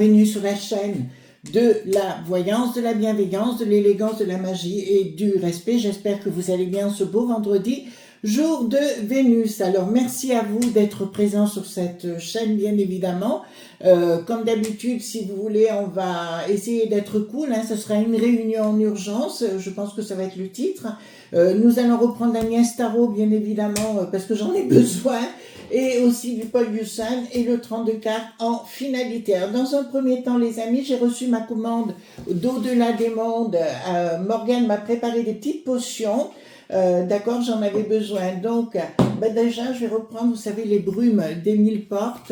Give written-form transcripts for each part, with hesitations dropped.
bienvenue sur la chaîne de la voyance, de la bienveillance, de l'élégance, de la magie et du respect. J'espère que vous allez bien ce beau vendredi, jour de Vénus. Alors merci à vous d'être présents sur cette chaîne, bien évidemment. Comme d'habitude, si vous voulez, on va essayer d'être cool, hein. Ce sera une réunion en urgence, je pense que ça va être le titre. Nous allons reprendre Agnès Tarot, bien évidemment, parce que j'en ai besoin, et aussi du Paul Yusan et le 32 cartes en finalité. Alors, dans un premier temps, les amis, j'ai reçu ma commande d'au-delà des mondes. Morgane m'a préparé des petites potions. D'accord, j'en avais besoin. Donc, déjà, je vais reprendre, vous savez, les brumes des 1000 portes.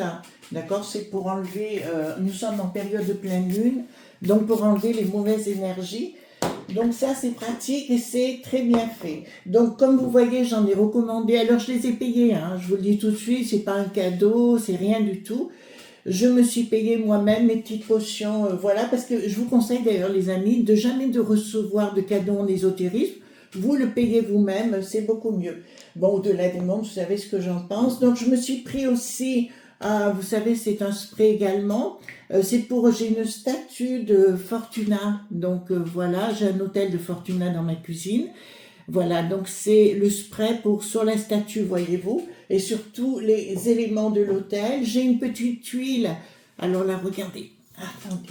D'accord, c'est pour enlever, nous sommes en période de pleine lune, donc pour enlever les mauvaises énergies. Donc ça, c'est pratique et c'est très bien fait. Donc, comme vous voyez, j'en ai recommandé. Alors, je les ai payés, hein, je vous le dis tout de suite, c'est pas un cadeau, c'est rien du tout. Je me suis payé moi-même mes petites potions, voilà, parce que je vous conseille d'ailleurs, les amis, de jamais de recevoir de cadeaux en ésotérisme. Vous le payez vous-même, c'est beaucoup mieux. Bon, au-delà des mondes, vous savez ce que j'en pense. Donc, je me suis pris aussi, vous savez, c'est un spray également. J'ai une statue de Fortuna. Donc, voilà, j'ai un hôtel de Fortuna dans ma cuisine. Voilà, donc c'est le spray sur la statue, voyez-vous, et sur tous les éléments de l'hôtel. J'ai une petite tuile. Alors là, regardez, attendez.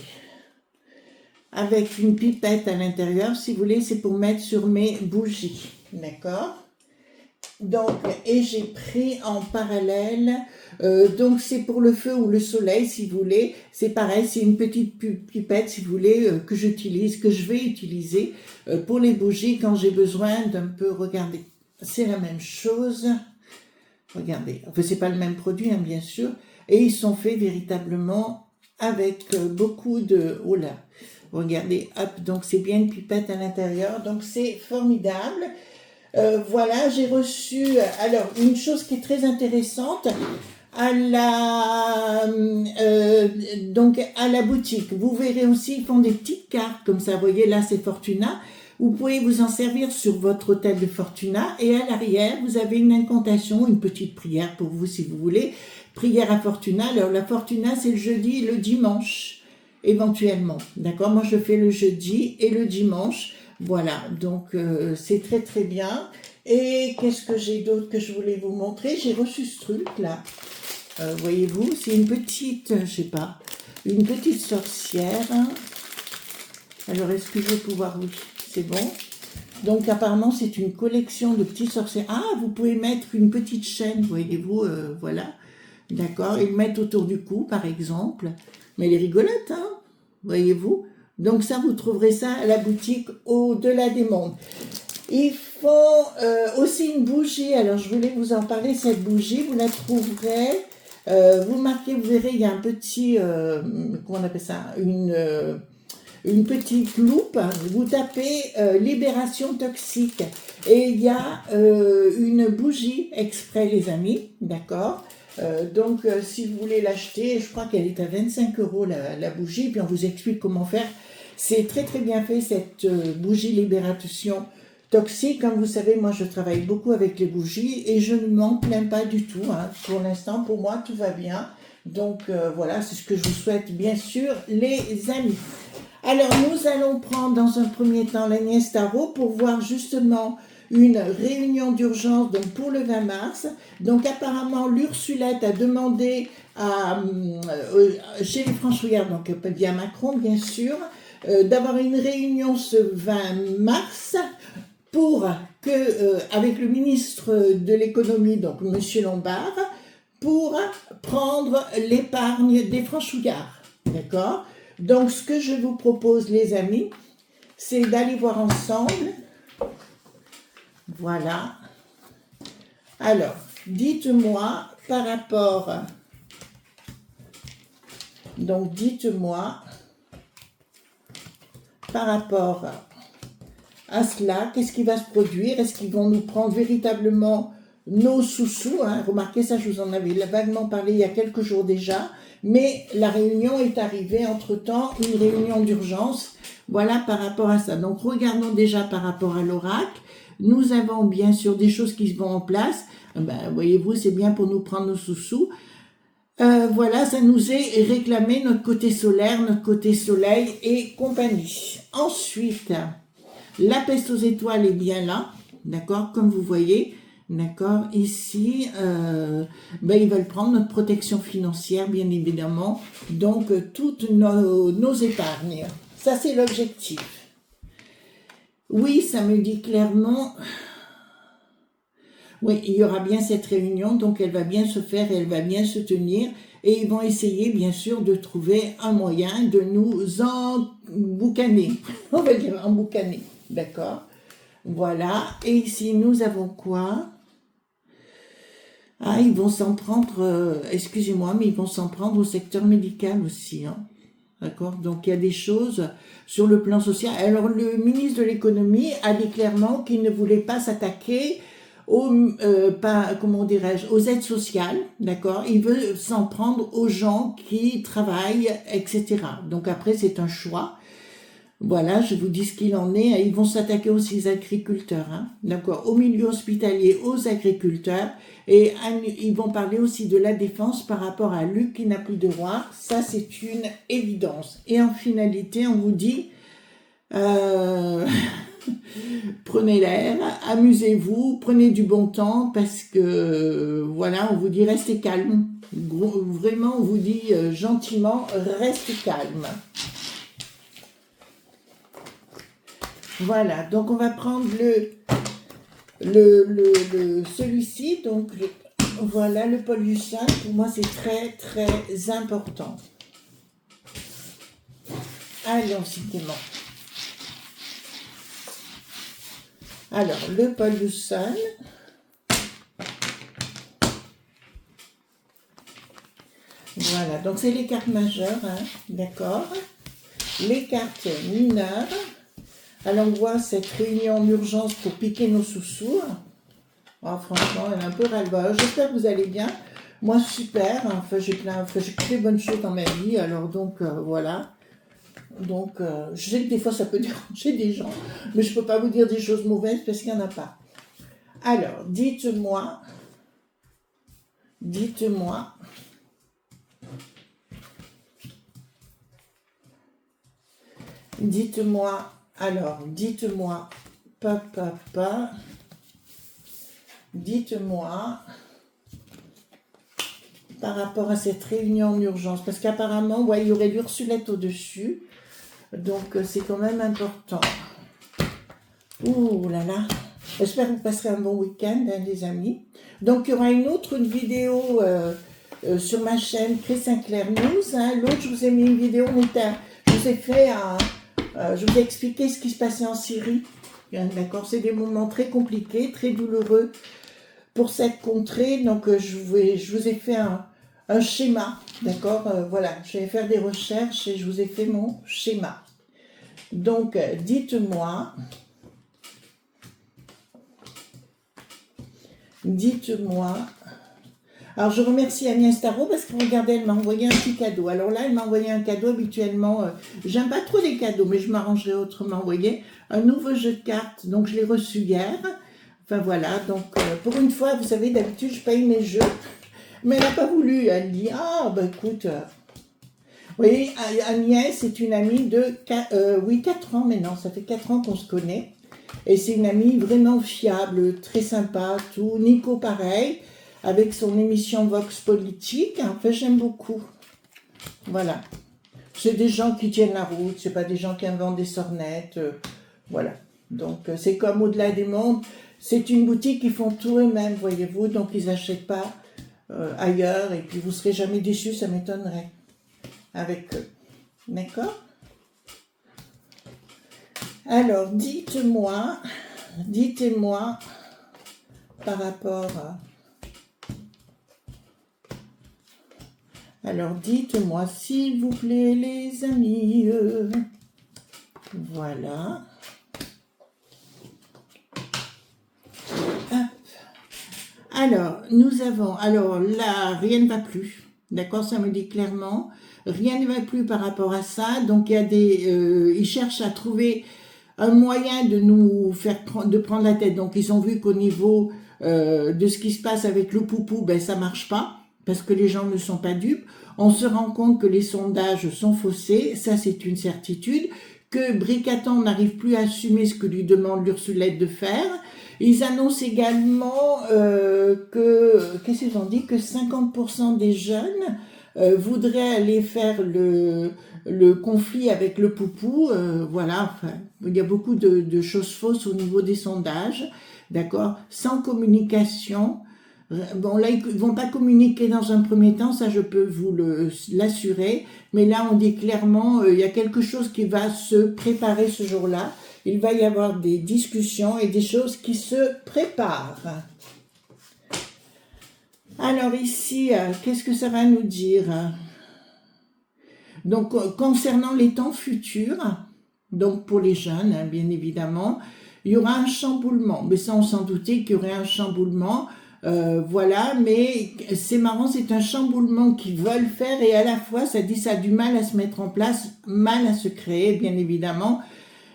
Avec une pipette à l'intérieur, si vous voulez, c'est pour mettre sur mes bougies, d'accord? Donc, et j'ai pris en parallèle, donc c'est pour le feu ou le soleil, si vous voulez, c'est pareil, c'est une petite pipette, si vous voulez, que je vais utiliser pour les bougies quand j'ai besoin d'un peu, regardez, c'est la même chose, regardez, enfin c'est pas le même produit, hein, bien sûr, et ils sont faits véritablement avec beaucoup de, oh là, regardez, hop, donc c'est bien une pipette à l'intérieur, donc c'est formidable. Voilà, j'ai reçu, alors, une chose qui est très intéressante, donc à la boutique. Vous verrez aussi, ils font des petites cartes comme ça, vous voyez, là c'est Fortuna. Vous pouvez vous en servir sur votre hôtel de Fortuna et à l'arrière, vous avez une incantation, une petite prière pour vous si vous voulez. Prière à Fortuna. Alors la Fortuna, c'est le jeudi et le dimanche, éventuellement. D'accord? Moi, je fais le jeudi et le dimanche. Voilà, donc c'est très très bien. Et qu'est-ce que j'ai d'autre que je voulais vous montrer? J'ai reçu ce truc là. Voyez-vous, c'est une petite, je sais pas, une petite sorcière. Alors est-ce que je vais pouvoir, oui, c'est bon. Donc apparemment c'est une collection de petites sorcières. Ah, vous pouvez mettre une petite chaîne, voyez-vous, voilà. D'accord, et le mettre autour du cou par exemple. Mais elle est rigolote, hein, voyez-vous. Donc ça, vous trouverez ça à la boutique au-delà des mondes. Ils font aussi une bougie. Alors, je voulais vous en parler, cette bougie. Vous la trouverez. Vous marquez, vous verrez, il y a un petit, comment on appelle ça, une petite loupe. Vous tapez libération toxique. Et il y a une bougie exprès, les amis. D'accord? Donc, si vous voulez l'acheter, je crois qu'elle est à 25 € la bougie. Puis on vous explique comment faire. C'est très très bien fait, cette bougie libération toxique. Comme vous savez, moi je travaille beaucoup avec les bougies et je ne m'en plains pas du tout, hein. Pour l'instant, pour moi, tout va bien. Donc voilà, c'est ce que je vous souhaite, bien sûr, les amis. Alors, nous allons prendre dans un premier temps l'Agnès Tarot pour voir justement une réunion d'urgence donc pour le 20 mars. Donc apparemment, l'Ursulette a demandé chez les franchouillards, donc via Macron bien sûr, d'avoir une réunion ce 20 mars pour que, avec le ministre de l'économie, donc Monsieur Lombard, pour prendre l'épargne des franchouillards. D'accord? Donc, ce que je vous propose, les amis, c'est d'aller voir ensemble. Voilà. Alors, dites-moi par rapport... Donc, dites-moi par rapport à cela, qu'est-ce qui va se produire? Est-ce qu'ils vont nous prendre véritablement nos sous-sous, hein? Remarquez ça, je vous en avais vaguement parlé il y a quelques jours déjà, mais la réunion est arrivée entre-temps, une réunion d'urgence, voilà par rapport à ça. Donc regardons déjà par rapport à l'oracle. Nous avons bien sûr des choses qui se vont en place, voyez-vous, c'est bien pour nous prendre nos sous-sous. Voilà, ça nous est réclamé, notre côté solaire, notre côté soleil et compagnie. Ensuite, la peste aux étoiles est bien là, d'accord, comme vous voyez, d'accord, ici, ils veulent prendre notre protection financière, bien évidemment, donc toutes nos épargnes. Ça, c'est l'objectif. Oui, ça me dit clairement... Oui, il y aura bien cette réunion, donc elle va bien se faire et elle va bien se tenir. Et ils vont essayer, bien sûr, de trouver un moyen de nous emboucaner. On va dire emboucaner, d'accord? Voilà. Et ici, nous avons quoi? Ah, ils vont s'en prendre, excusez-moi, mais ils vont s'en prendre au secteur médical aussi, hein. D'accord? Donc, il y a des choses sur le plan social. Alors, le ministre de l'économie a dit clairement qu'il ne voulait pas s'attaquer comment dirais-je, aux aides sociales, d'accord? Il veut s'en prendre aux gens qui travaillent, etc. Donc après, c'est un choix. Voilà, je vous dis ce qu'il en est. Ils vont s'attaquer aussi aux agriculteurs, hein, d'accord? Au milieu hospitalier, aux agriculteurs. Et ils vont parler aussi de la défense par rapport à Luc qui n'a plus de roi. Ça, c'est une évidence. Et en finalité, on vous dit... prenez l'air, amusez-vous, prenez du bon temps parce que voilà, on vous dit restez calme. Vraiment, on vous dit gentiment restez calme. Voilà, donc on va prendre celui-ci, donc voilà le Paul-Lucin. Pour moi, c'est très très important. Allons-y, Clément. Alors, le Paul-Lucin. Voilà, donc c'est les cartes majeures, hein, d'accord. Les cartes mineures. Alors, on voit cette réunion en urgence pour piquer nos sous-sous. Oh, franchement, elle est un peu ras-le-bol. J'espère que vous allez bien. Moi, super. Enfin, j'ai fait de bonnes choses dans ma vie. Alors, donc, voilà. Donc, je sais que des fois, ça peut déranger des gens, mais je ne peux pas vous dire des choses mauvaises parce qu'il n'y en a pas. Alors, dites-moi, papa, dites-moi, par rapport à cette réunion en urgence, parce qu'apparemment, ouais, il y aurait l'Ursulette au-dessus, donc c'est quand même important. Ouh là là, j'espère que vous passerez un bon week-end, hein, les amis. Donc, il y aura une autre vidéo sur ma chaîne Chris Sinclair News. Hein. L'autre, je vous ai mis une vidéo, je vous ai expliqué ce qui se passait en Syrie. D'accord, c'est des moments très compliqués, très douloureux pour cette contrée. Donc, je vous ai fait un schéma. D'accord, voilà, je vais faire des recherches et je vous ai fait mon schéma. Donc, dites-moi. Alors, je remercie Agnès Tarot parce que regardez, elle m'a envoyé un petit cadeau. Alors là, elle m'a envoyé un cadeau. Habituellement, j'aime pas trop les cadeaux, mais je m'arrangerai autrement. Vous voyez, un nouveau jeu de cartes. Donc, je l'ai reçu hier. Enfin, voilà. Donc, pour une fois, vous savez, d'habitude, je paye mes jeux. Mais elle n'a pas voulu. Elle dit, ah, ben écoute... Vous voyez, Agnès est une amie de 4 ans maintenant. Ça fait 4 ans qu'on se connaît. Et c'est une amie vraiment fiable, très sympa, tout. Nico, pareil, avec son émission Vox Politique. Enfin, j'aime beaucoup. Voilà. C'est des gens qui tiennent la route, c'est pas des gens qui inventent des sornettes. Voilà. Donc, c'est comme Au-delà des mondes. C'est une boutique qui font tout eux-mêmes, voyez-vous. Donc, ils n'achètent pas ailleurs. Et puis, vous ne serez jamais déçus, ça m'étonnerait. Avec eux. D'accord ? Alors, dites-moi par rapport à... Alors, dites-moi, s'il vous plaît, les amis. Voilà. Hop. Alors, nous avons... Alors, là, rien ne va plus. D'accord, ça me dit clairement. Rien ne va plus par rapport à ça. Donc, il y a des... ils cherchent à trouver... un moyen de nous faire de prendre la tête. Donc, ils ont vu qu'au niveau de ce qui se passe avec le poupou, ben, ça marche pas. parce que les gens ne sont pas dupes. On se rend compte que les sondages sont faussés, ça c'est une certitude, que Bricatan n'arrive plus à assumer ce que lui demande l'Ursulette de faire. Ils annoncent également qu'est-ce qu'ils ont dit, que 50% des jeunes voudraient aller faire le conflit avec le poupou. Voilà, enfin, il y a beaucoup de choses fausses au niveau des sondages, d'accord, sans communication. Bon, là, ils vont pas communiquer dans un premier temps, ça je peux vous l'assurer, mais là on dit clairement, il y a quelque chose qui va se préparer ce jour-là, il va y avoir des discussions et des choses qui se préparent. Alors ici, qu'est-ce que ça va nous dire? Donc, concernant les temps futurs, donc pour les jeunes, hein, bien évidemment, il y aura un chamboulement, mais ça on s'en doutait qu'il y aurait un chamboulement. Voilà, mais c'est marrant, c'est un chamboulement qu'ils veulent faire et à la fois ça dit ça a du mal à se mettre en place, mal à se créer bien évidemment,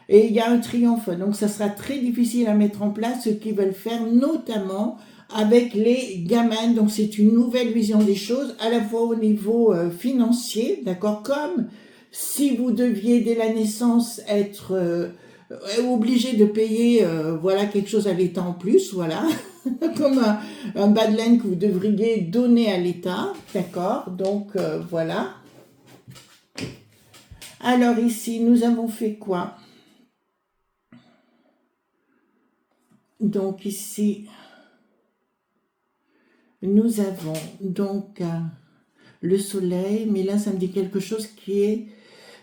et il y a un triomphe, donc ça sera très difficile à mettre en place ce qu'ils veulent faire, notamment avec les gamins. Donc c'est une nouvelle vision des choses, à la fois au niveau financier, d'accord, comme si vous deviez dès la naissance être obligé de payer voilà quelque chose à l'État en plus, voilà. Comme un bas de laine que vous devriez donner à l'État, d'accord, donc voilà. Alors ici, nous avons fait quoi? Donc ici, nous avons donc le soleil, mais là ça me dit quelque chose qui est...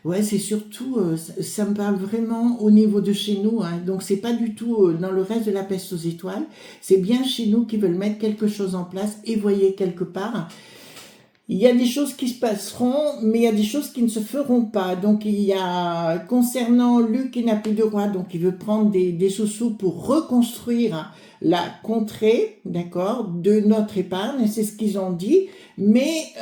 Ouais, c'est surtout, ça me parle vraiment au niveau de chez nous, hein. Donc c'est pas du tout dans le reste de la peste aux étoiles, c'est bien chez nous qui veulent mettre quelque chose en place et voyez quelque part. Il y a des choses qui se passeront, mais il y a des choses qui ne se feront pas. Donc il y a, concernant Luc qui n'a plus de roi, donc il veut prendre des sous-sous pour reconstruire la contrée, d'accord, de notre épargne, c'est ce qu'ils ont dit, mais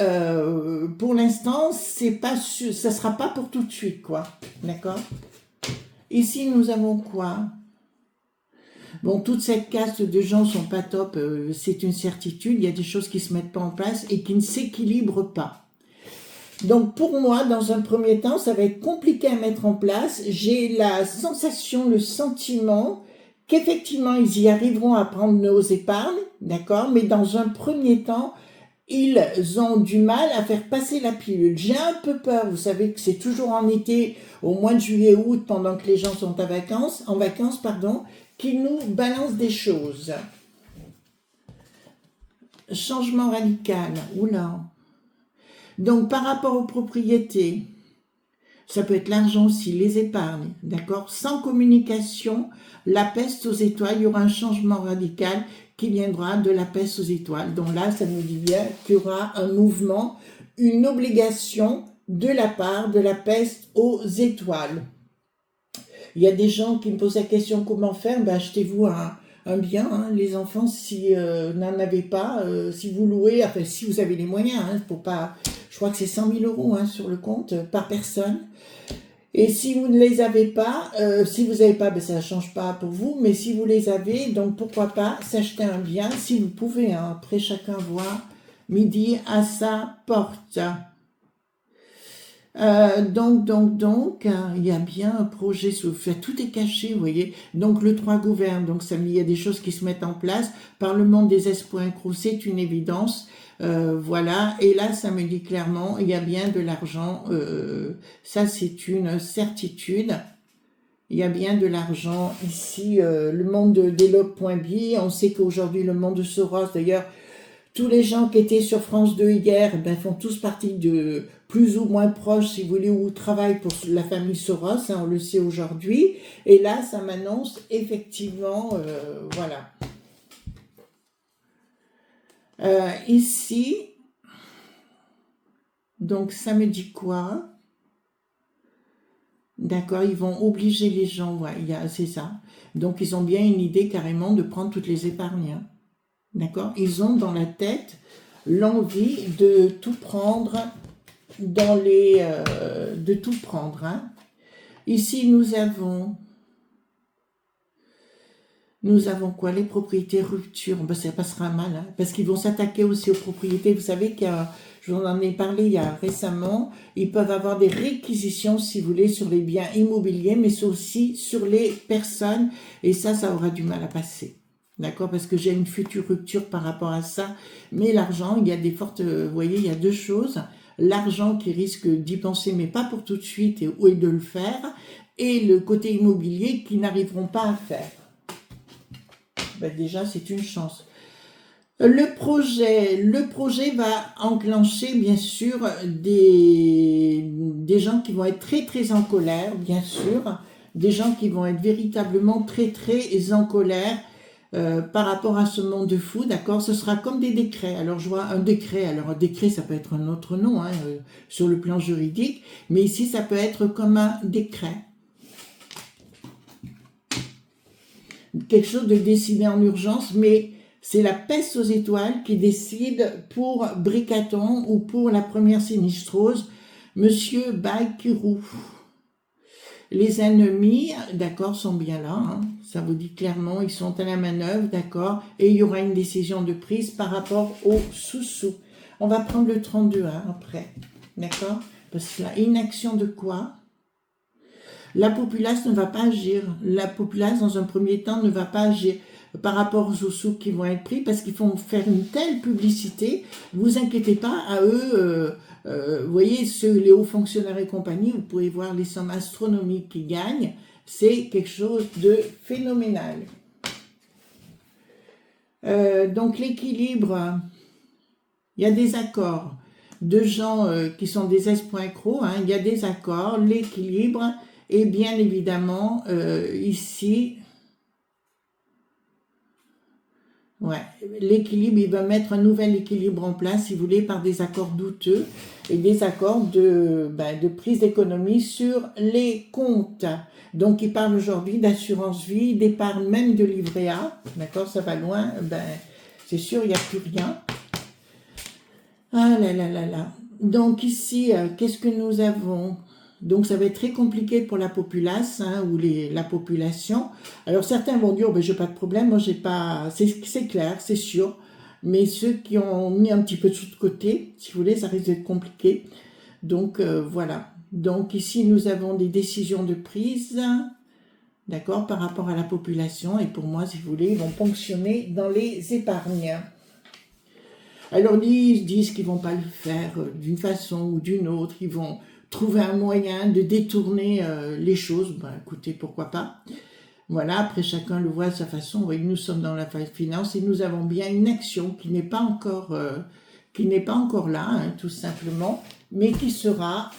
pour l'instant, c'est pas sûr, ça sera pas pour tout de suite, quoi, d'accord. Ici, nous avons quoi? Bon, toute cette caste de gens sont pas top, c'est une certitude, il y a des choses qui se mettent pas en place et qui ne s'équilibrent pas. Donc pour moi, dans un premier temps, ça va être compliqué à mettre en place. J'ai la sensation, le sentiment qu'effectivement, ils y arriveront à prendre nos épargnes, d'accord, mais dans un premier temps, ils ont du mal à faire passer la pilule. J'ai un peu peur, vous savez que c'est toujours en été, au mois de juillet, août, pendant que les gens sont en vacances, pardon, qu'ils nous balancent des choses. Changement radical, oula. Donc par rapport aux propriétés, ça peut être l'argent aussi, les épargnes, d'accord? Sans communication, la peste aux étoiles, il y aura un changement radical qui viendra de la peste aux étoiles. Donc là, ça nous dit bien qu'il y aura un mouvement, une obligation de la part de la peste aux étoiles. Il y a des gens qui me posent la question comment faire, ben, achetez-vous un bien, hein, les enfants, si n'en avez pas, si vous louez, enfin si vous avez les moyens, hein, pour pas, je crois que c'est 100 000 € hein, sur le compte par personne. Et si vous ne les avez pas, si vous n'avez pas, ben ça ne change pas pour vous, mais si vous les avez, donc pourquoi pas s'acheter un bien, si vous pouvez, hein, après chacun voit midi à sa porte. Donc, il y a bien un projet, tout est caché, vous voyez. Donc, le 3 gouverne, donc ça, il y a des choses qui se mettent en place. Parlement des espoirs accrus, c'est une évidence. Voilà, et là, ça me dit clairement, il y a bien de l'argent. Ça, c'est une certitude. Il y a bien de l'argent ici. Le monde d'Elope.bi, on sait qu'aujourd'hui, le monde de Soros, d'ailleurs, tous les gens qui étaient sur France 2 hier ben, font tous partie de plus ou moins proches, si vous voulez, ou travaillent pour la famille Soros, hein, on le sait aujourd'hui. Et là, ça m'annonce effectivement, voilà. Ici, donc ça me dit quoi? D'accord, ils vont obliger les gens, ouais, c'est ça. Donc ils ont bien une idée carrément de prendre toutes les épargnes. Hein. D'accord, ils ont dans la tête l'envie de tout prendre de tout prendre. Hein. Ici, nous avons Nous avons quoi? Les propriétés rupture. Ben, ça passera mal, hein, parce qu'ils vont s'attaquer aussi aux propriétés. Vous savez je vous en ai parlé il y a récemment, ils peuvent avoir des réquisitions, si vous voulez, sur les biens immobiliers, mais c'est aussi sur les personnes, et ça aura du mal à passer. D'accord? Parce que j'ai une future rupture par rapport à ça. Mais l'argent, il y a des fortes, vous voyez, il y a deux choses. L'argent qui risque d'y penser, mais pas pour tout de suite, et de le faire, et le côté immobilier qui n'arriveront pas à faire. Ben déjà, c'est une chance. Le projet va enclencher, bien sûr, des gens qui vont être très, très en colère, bien sûr. Des gens qui vont être véritablement très, très en colère par rapport à ce monde fou, d'accord? Ce sera comme des décrets. Alors, je vois un décret. Alors, un décret, ça peut être un autre nom, hein, sur le plan juridique. Mais ici, ça peut être comme un décret. Quelque chose de décidé en urgence, mais c'est la peste aux étoiles qui décide pour Bricaton ou pour la première sinistrose, Monsieur Baïkirou. Les ennemis, d'accord, sont bien là, hein, ça vous dit clairement, ils sont à la manœuvre, d'accord, et il y aura une décision de prise par rapport au sous-sous. On va prendre le 32 hein, après, d'accord, parce que là, inaction de quoi? La populace ne va pas agir. La populace, dans un premier temps, ne va pas agir par rapport aux sous qui vont être pris parce qu'ils vont faire une telle publicité. Vous inquiétez pas, à eux, vous voyez, les hauts fonctionnaires et compagnie, vous pouvez voir les sommes astronomiques qu'ils gagnent. C'est quelque chose de phénoménal. Donc l'équilibre, il y a des accords de gens qui sont des espoirs hein, il y a des accords, l'équilibre. Et bien évidemment, ici, ouais, l'équilibre, il va mettre un nouvel équilibre en place, si vous voulez, par des accords douteux et des accords de prise d'économie sur les comptes. Donc, il parle aujourd'hui d'assurance vie, d'épargne même de livret A, d'accord, ça va loin, c'est sûr, il n'y a plus rien. Ah là là là là. Donc ici, qu'est-ce que nous avons ? Donc ça va être très compliqué pour la populace hein, ou la population. Alors certains vont dire, oh, je n'ai pas de problème, moi j'ai pas, c'est clair, c'est sûr. Mais ceux qui ont mis un petit peu de sous de côté, si vous voulez, ça risque d'être compliqué. Donc voilà. Donc ici nous avons des décisions de prise, d'accord, par rapport à la population. Et pour moi, si vous voulez, ils vont ponctionner dans les épargnes. Alors ils disent qu'ils vont pas le faire d'une façon ou d'une autre, ils vont trouver un moyen de détourner les choses, écoutez, pourquoi pas. Voilà, après chacun le voit à sa façon. Oui, nous sommes dans la finance et nous avons bien une action qui n'est pas encore là, hein, tout simplement, mais qui sera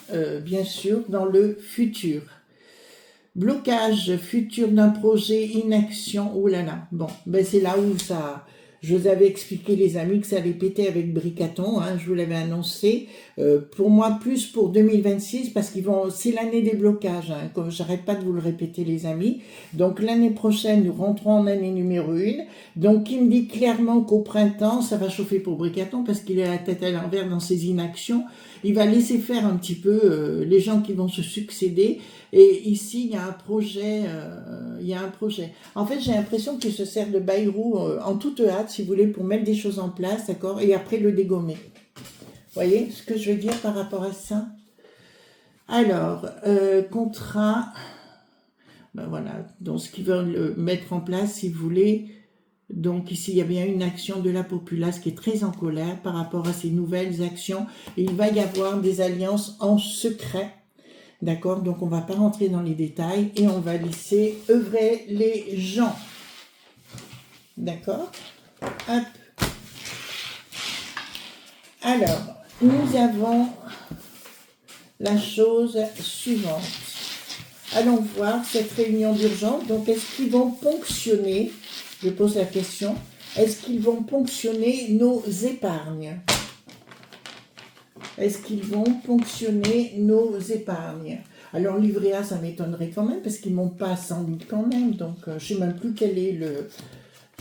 bien sûr dans le futur. Blocage futur d'un projet, inaction, oh là là. Bon, c'est là où ça... Je vous avais expliqué, les amis, que ça allait péter avec Bricaton, hein, je vous l'avais annoncé. Pour moi, plus pour 2026, parce c'est l'année des blocages, hein, comme j'arrête pas de vous le répéter, les amis. Donc, l'année prochaine, nous rentrons en année numéro 1. Donc, il me dit clairement qu'au printemps, ça va chauffer pour Bricaton, parce qu'il a la tête à l'envers dans ses inactions. Il va laisser faire un petit peu les gens qui vont se succéder. Et ici, il y a un projet. En fait, j'ai l'impression qu'il se sert de Bayrou en toute hâte, si vous voulez, pour mettre des choses en place, d'accord, et après le dégommer. Vous voyez ce que je veux dire par rapport à ça? Alors, contrat, voilà, donc ce qu'ils veulent mettre en place, si vous voulez. Donc ici, il y a bien une action de la populace qui est très en colère par rapport à ces nouvelles actions. Et il va y avoir des alliances en secret. D'accord? Donc on ne va pas rentrer dans les détails et on va laisser œuvrer les gens. D'accord? Hop. Alors, nous avons la chose suivante. Allons voir cette réunion d'urgence. Donc, est-ce qu'ils vont ponctionner, je pose la question, est-ce qu'ils vont ponctionner nos épargnes? Est-ce qu'ils vont ponctionner nos épargnes? Alors, livret A, ça m'étonnerait quand même, parce qu'ils ne montent pas à 100 000 quand même. Donc, je ne sais même plus quel est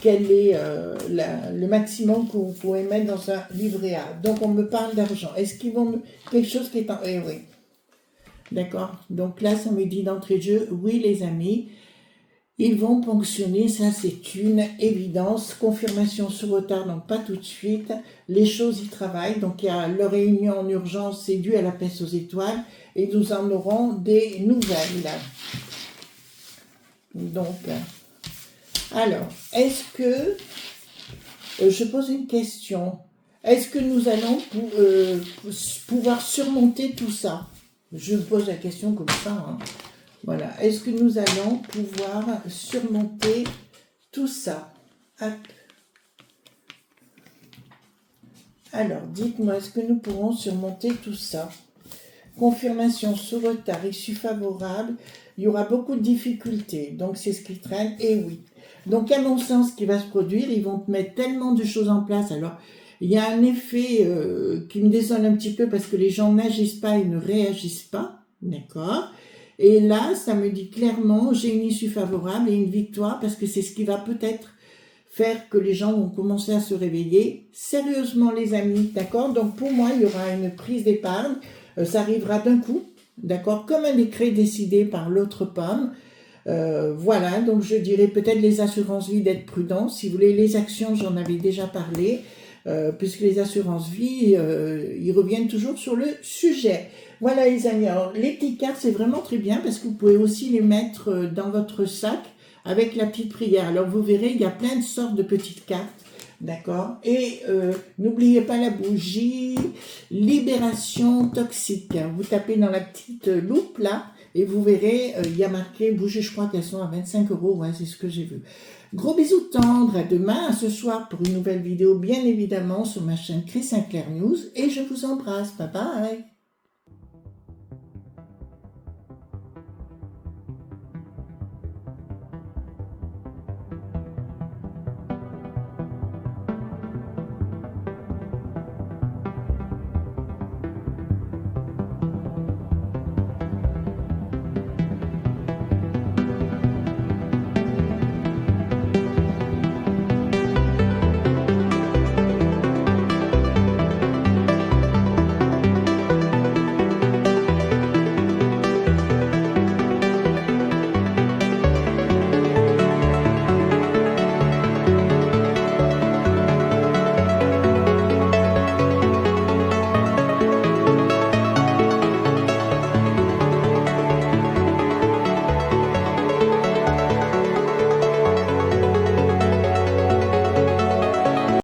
le maximum que vous pouvez mettre dans un livret A. Donc, on me parle d'argent. Est-ce qu'ils vont... Quelque chose qui est en... Eh oui. D'accord. Donc là, ça me dit d'entrée de jeu, oui, les amis. Ils vont ponctionner, ça c'est une évidence. Confirmation sur retard, donc pas tout de suite. Les choses y travaillent, donc il y a leur réunion en urgence, c'est dû à la peste aux étoiles, et nous en aurons des nouvelles. Donc, alors, est-ce que, je pose une question, est-ce que nous allons pouvoir surmonter tout ça? Je pose la question comme ça, hein. Voilà. Est-ce que nous allons pouvoir surmonter tout ça? Hop. Alors, dites-moi, est-ce que nous pourrons surmonter tout ça? Confirmation sur retard, issue favorable. Il y aura beaucoup de difficultés. Donc, c'est ce qui traîne. Et oui. Donc, à mon sens, ce qui va se produire, ils vont mettre tellement de choses en place. Alors, il y a un effet qui me désole un petit peu parce que les gens n'agissent pas et ne réagissent pas. D'accord? Et là, ça me dit clairement, j'ai une issue favorable et une victoire parce que c'est ce qui va peut-être faire que les gens vont commencer à se réveiller. Sérieusement, les amis, d'accord? Donc, pour moi, il y aura une prise d'épargne. Ça arrivera d'un coup, d'accord? Comme un décret décidé par l'autre pomme. Voilà, donc je dirais peut-être les assurances vie d'être prudents. Si vous voulez, les actions, j'en avais déjà parlé. Puisque les assurances vie, ils reviennent toujours sur le sujet. Voilà les amis, alors les petites cartes c'est vraiment très bien parce que vous pouvez aussi les mettre dans votre sac avec la petite prière. Alors vous verrez, il y a plein de sortes de petites cartes, d'accord? Et n'oubliez pas la bougie, libération toxique. Vous tapez dans la petite loupe là et vous verrez, il y a marqué bougie, je crois qu'elles sont à 25 €, ouais, c'est ce que j'ai vu. Gros bisous tendres, à demain, à ce soir pour une nouvelle vidéo, bien évidemment, sur ma chaîne Chris Sinclair News. Et je vous embrasse, bye bye.